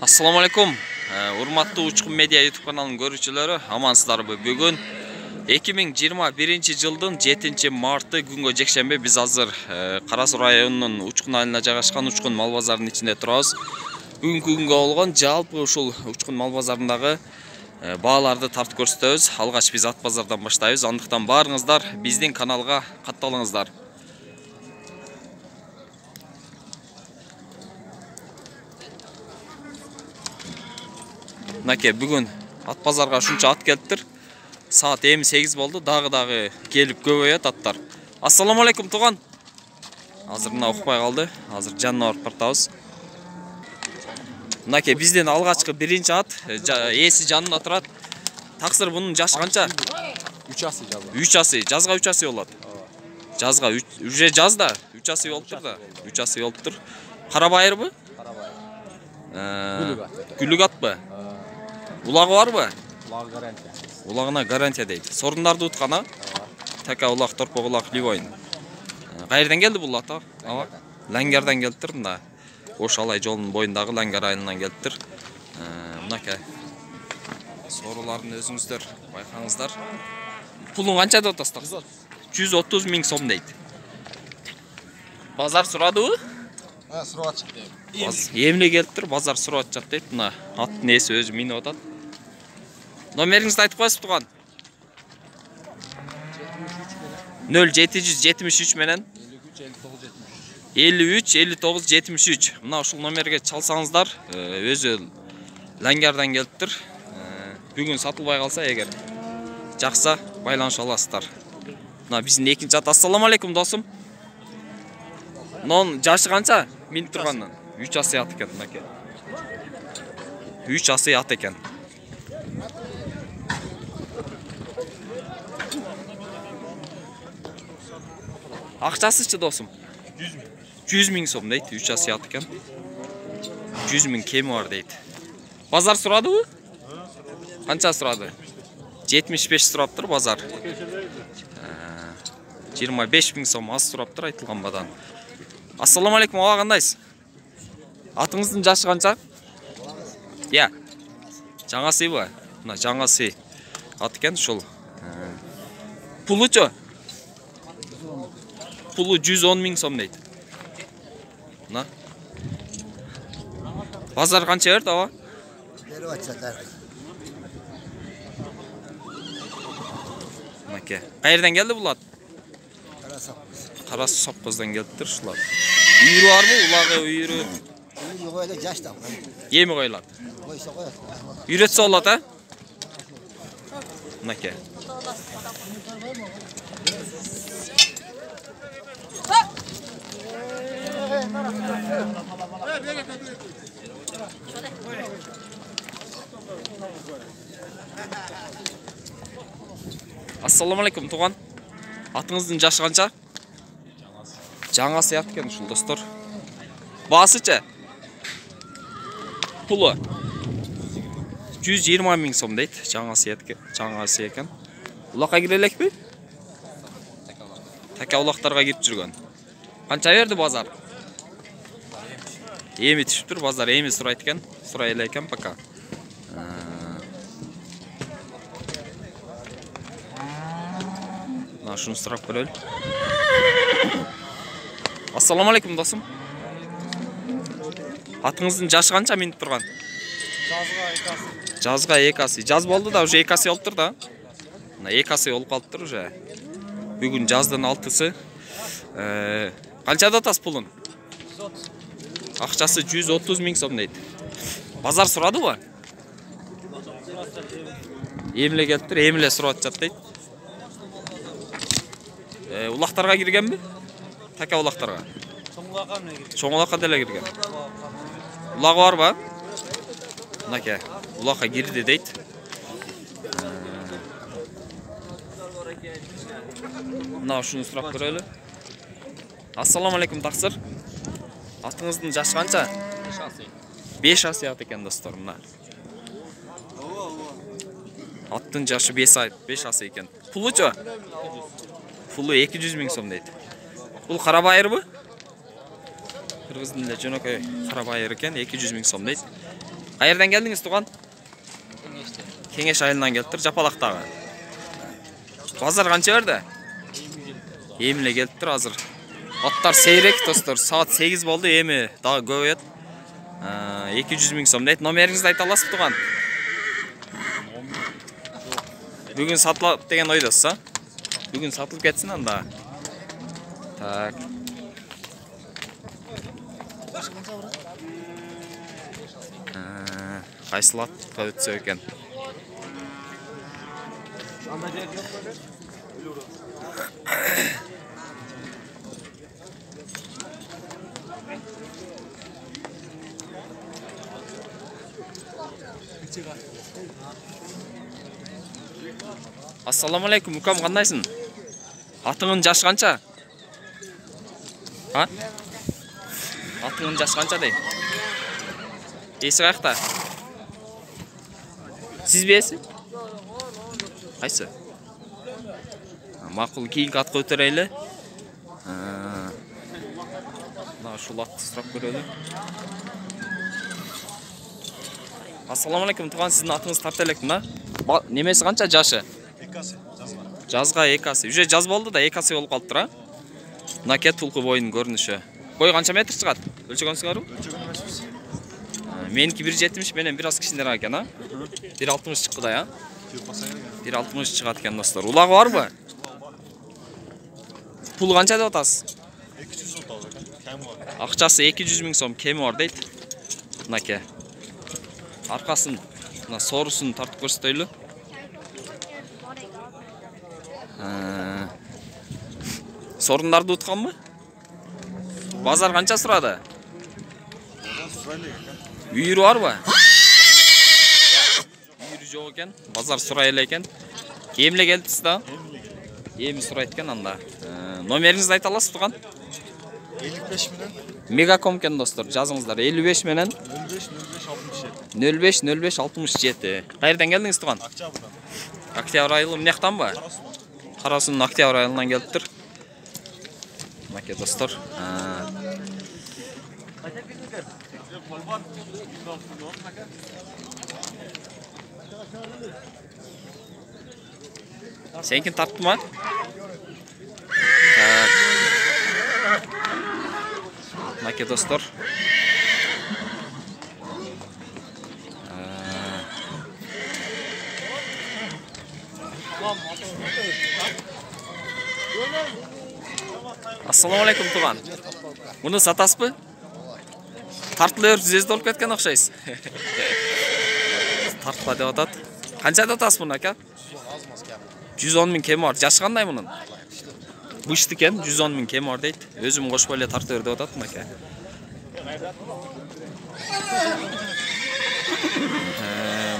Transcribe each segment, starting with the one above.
Assalamu alaikum. Урматтуу Учкун Медиа YouTube каналынын көрүүчүлөрү, амансыздарбы? Бүгүн 2021 жылдын 7 марты күнгө жекшембе биз азыр Кара Суу районунун Учкун айылына жайгашкан Учкун мал базарынын ичинде турабыз. Бүгүнкү күнгө болгон жалпы ушул Учкун мал базарындагы бааларды тартып көрсөтөбүз. Алгач биз ат базардан баштайбыз. Андыктан баарыңыздар биздин каналга катталыңыздар. Наке, бүгүн ат базарга ушунча ат келиптир. Саат 8 болду. Дагы келип көбөйөт аттар. Ассаламу алейкум туган. Азыр мына укпай калды. Азыр жанына барып тартабыз. Наке, бизден алгачкы биринчи ат, ээси жанында турат. Таксыр бунун жашы канча? 3 асы жазга. 3 асы, жазга 3 асы болот. Жазга уже жазда 3 асы болуптур да. 3 асы болуптур. Кара байырбы? Кара байыр. Күлүк атпы? Улагы барбы? Улагы гарантия. Улагына гарантия дейт. Сорундарды уткан, а? Така улак, торпок улак, ливойн. Кайерден келди бул ат? Ага. Лангерден келиптир мында. Ош алай жолунун боюндагы Лангер айылынан келиптир. Мынакей. Соруларын өзүңүздөр байкаңыздар. Пулун канча деп атасыздар? 130 миң сом дейт. Базар сурадыбы? Сурап атчык дейт. Эмне келиптир? Базар сурап атчак дейт. Мына аттын ээси өзү минип атат. Номериңизди айтып коесуз туган? 0773 менен 53 59 73. Мына ушул номерге чалсаңыздар, өзү Лангерден келиптир. Бүгүн сатылбай калса эгер жакса байланыша аласыздар. Мына биздин экинчи ат. Ассаламу алейкум досум. Нон жашы канча? Минип тургандан. 3 асы ат экен мынакей. 3 асы ат экен. Акчасычы досум? 100 миң сом дейт, 3 асы ат экен. 100 миң кеми бар дейт. Базар сурадыбы? Канча сурады? 75 сураптыр базар. 25 миң сом аз сураптыр айтылган бадан. Ассаламу алейкум, ага кандайсыз? Атыңыздын жашы канча? Я. Жаңасыбы? Мына жаңасы ат экен ушул. Пулучу? Пулу 110 миң сом дейт. Мына. Базар канча берди ага? Берип атсадар. Мынакей. Кайерден келди бул ат? Кара Суу Сапкөздөн келиптир ушулар. Үйүрү барбы? Улагы үйүрү. Үйүрү койло жашта. Эми койлот. Койсо коет. Үйрөтсө болот, а? Мынакей. Ассаламу алейкум туган. Атыңыздын жашы канча? Жаңасы ат экен ушул достор. Баасычы? Пулу 120 миң сом дейт. Жаңасы экен. Улакка кире элекпи? Така улактарга кирип жүргөн. Канча берди базар? Эми түшүптүр базар, эми сурайт экен. Сурай эле экен пока. Мына шуну сурап көрөлү. Ассаламу алейкум досум. Атыңыздын жашы канча минип турган? Жазга 2 асы. Жаз болду да, уже 2 асы болуптур да. Мына 2 асы болуп калыптыр уже. Бүгүн жаздын 6-сы. Канча деп атасыз пулун? Акчасы 130 миң сом дейт. Базар сурадыбы? Эмиле келиптир, эмиле сурап атчат дейт. Улактарга киргенби? Така улактарга. Чоң улакка деле кирген. Улагы барбы? Мынакей, улакка кирди дейт. Мына ушуну сурап көрөлү. Ассаламу алейкум таксыр. Атыңыздын жашы канча? 5 асы ат экен достор, мына. Аттын жашы 5 асы экен. Пулучу? Пулу 200 миң сом дейт. Бул кара байырбы? Кыргыз тилинде жөнөкөй кара байыр экен, 200 миң сом дейт. Qayerden geldiniz tuğan? Kengeş ayılından geliptir, Japalaqtagı. Bazar qancha berdi? Emile geliptir hazır. Atlar seyrek dostlar. Saat 8 boldu, emi daha көбөйөт. 200 ming so'm deyт. Номеріңізді айта аласыз туған? Бүгін сатылып деген ойдасыз, а? Бүгін сатылып кетсін анда. Так. Qaysылат өтсө екен. Assalamu alaikum, ukam qandayсың? Атыңын жаш қанша? Ha? Атыңын жаш қанша дейм? Есі қаяқта? Сіз бесі? Қайсы? Мақұл, кейінгі атқа өтірейлі. Шул атты сұрап көрелі. Ассаламу алейкум, туған, сіздің атыңыз тартелектің, а? Немесі қанша жашы? Жазға екасы. Уже жаз болды да екасы болып қалыптыр, а? Мына тұлқы бойының көрініші. Бой қанша метр шығады? Өлшегенсіңер? Менікі 1.70 менен biraz кішіндер екен, а? 1.60 шыққыдай, а? 1.60 шығады екен, достар. Улағы бар ба? Пұл қанша деп атасыз? 200 сом алды, кем бар. Ақшасы 200 миң сом кемі бар дейді. Мынаке. Арқасын, мына сорысын тартып көрсетейлі. Сорындарды ұтқан мы? Базар қанша сұрады? Үйірі бар ба? Үйірі жоқ екен. Базар сұрайлы екен. Емле келдісі да? Емі сұрайды екен анда. Номеріңізді айта аласыз туған? 55 менен. Мегаком кен достар, жазыңыздар. 55 менен 05 05 67. Қайерден келдіңіз туған? Октябрдан. Октябрь айылы мынаяқтан ба? Қарасының октябрь айылынан келіп тұр. Мәке достар. Сенкін тартты ма? Мәке достар. Ассаламу алейкум туған. Мұны сатасыз бі? Тартылы жүзезді олып кеткен оқшайсыз. Тартыла деп атады. Қанша деп атасыз бұны, әке? 110 миң кемі бар. Жашы қандай мұның? Бұшты кен, 110 миң кемі бар дейді. Өзім қош бөле тарты өрді атады, әке.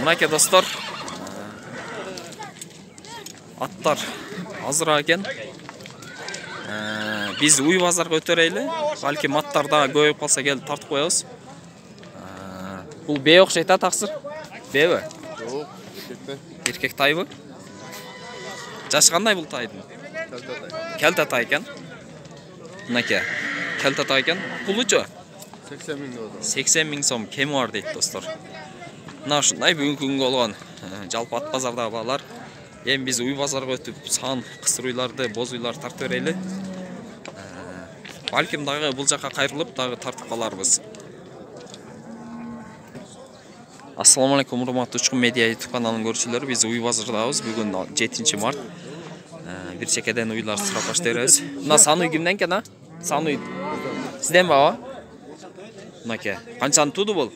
Мұнаке достар. Аттар азыра екен. Biz uy bozorga o'tirayli. Balki mattarda ko'yib qolsa kelib tartib qo'yamiz. Bu bey o'xshaydi taqsir. Beymi? Yo'q, erkekte. Erkek taymi? Jashi qanday bu taydi? Kalta tay ekan. Naka? Kalta tay ekan. Puli-chi? 80 ming dollar. 80 ming so'm kemi bor deydi do'stlar. Mana shunday bugungi kunga olgan жалпы at bozorda bolalar. Endi biz uy bozorga o'tib, son qisir uylarni, boz uylar tartib beraylik. Balkim дағы бұл жаққа қайрылып, дағы тартып қаларбыз. Ассаламу алейкум, урматтуу Учкун медиа YouTube каналының көрүүчүлөрү. Биз уй базардабыз. Бүгүн 7 март. Бир чекеден уйлар сурап баштайбыз. Мына Сануй кимден экен, а? Сануй. Сизден баба? Мынаке. Канчаны туду бул?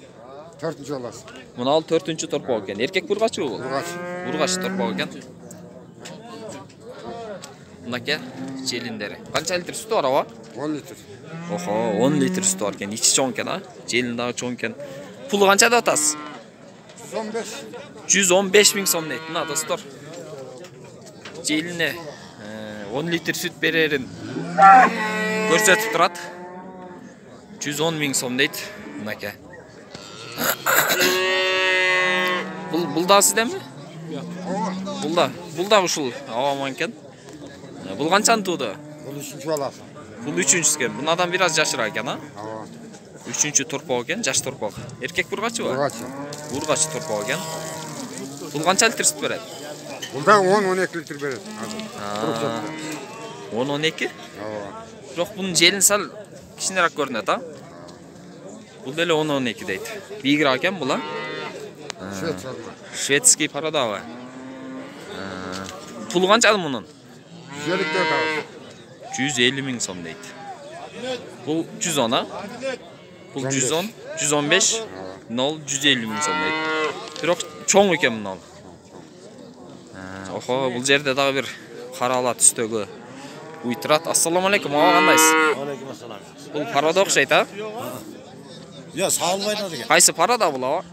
4-нчү аласыз. Мына ал 4-нчү торпоо экен. Эркек бургачы бул? Бургач торпоо экен. Мынаке желиндери. Канча литр сүтү бар аба? 10 litr. Oho, 10 litr sütü var ekan. İçi çoğun ekan, ha? Jelin dağı çoğun ekan. Pulu qancha deb atasiz? 115 ming so'm deydi. Mana do'stlar. Jelini 10 litr süt bererin ko'rsatib turadi. 110 ming so'm deydi. Mana aka. Bulda sizdenmi? Yo'q. Bulda ушул аваман ekan. Bul qanchani tuğdu? Bul 3-nчү аласыз. Bul 3-nчүсү ekan. Bundan biraz yaşırak ekan, ha? Üçüncü torpaq ekan, jaş torpaq. Erkek burgaçı mı? Burgaçı. Burgaçı torpaq ekan. Bul qancha litr sut beradi? Bunda 10-12 litr beradi. Hozir. 10-12? Ava. Biroq bunun jelin sal kichikroq ko'rinadi, ha? Bu dele 10-12 deydi. Biyigroq ekan bular. Şvet. Shvetskiy paradava. Puli qanchadi bunun? 154 ağız. 150 ming so'm deydi. Bu 110, ha? Bu 110, 115, nol 150 ming so'm deydi. Biroq cho'ng ekan bundan. Oho, bu yerda dag'i bir qarala tusdagi uytirat. Assalomu alaykum, ağa qandaysiz? Aleyküm assalam. Bu parada o'xshaydi, ha? Ya sağlık aynada gel. Qaysi parada bular?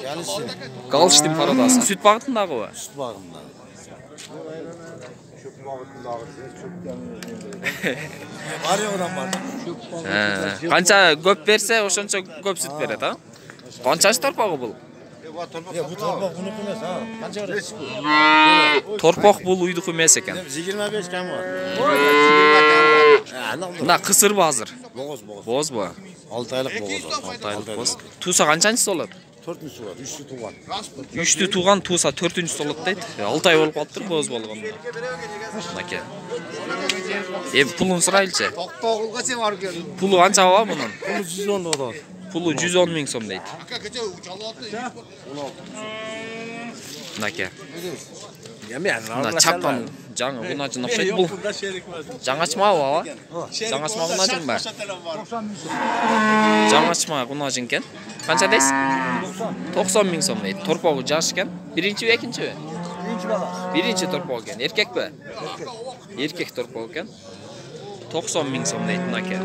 Gelsin. Galstin paradası. Süt bag'itindagi bu. Süt bağımında. Var ya odan var. Qancha ko'p bersa, o'shancha ko'p süt beradi, ha? Qanchasi torpog'i bu? Ya bu torpaq bunu emas ha. Qancha berasiz? Torpoq bu uyduk emas ekan. 25 kam var. Buna qisir bu hozir. Boğaz. Boz bu. 6 aylık boğaz. 6 oylik boz. Tusa qanchasi bo'ladi? 4'üncüsü var. 3'lü tuğan. 3'tü tug'an tusa 4-chi bo'ladi deydi. 6 oy bo'lib qolibdi boz bo'lgan. Aka. Pulun sıraylıca. To'qtog'ilgacha borib keldim. Pulu qancha va bunun? Bunu 110 odan. Pulu 110 ming so'm deydi. Aka. Yemeyen Buna chappan жаңы bunacın o'xshaydi bu. Жаңачма va? Жаңачма bunacın ba? Жаңачма bunacın ekan. Qancha deysiz? 90 ming so'm deydi. Torpog'i jash ekan. Birinchi va ikkinchi? Birinchi torpog ekan. Erkak ba? Erkak torpog ekan. 90 ming so'm deydi aka.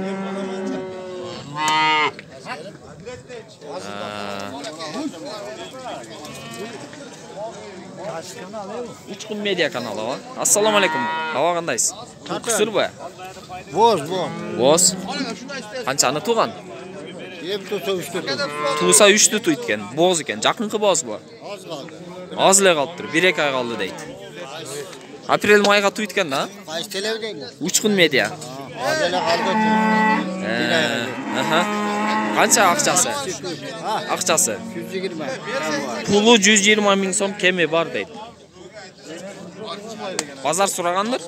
Uchqun media kanalı va. Assalomu alaykum. Havo qandaysiz? Qisir bu. Boz. Boz. Qanchani tug'an? Yep tusa 3 tut. Tusa 3 tut ekan. Boz ekan. Jaqinqi boz bu. Ozla qolibdir. 1-2 oy qoldi deydi. Aprel mayga tuytganda, ha? Qaysi televizyon? Uchqun media. Azala qaldı. Aha. Qancha aqchasi? Aqchasi. 120. Pulu 120 ming so'm kemi bor deydi. Bozor so'ragandir?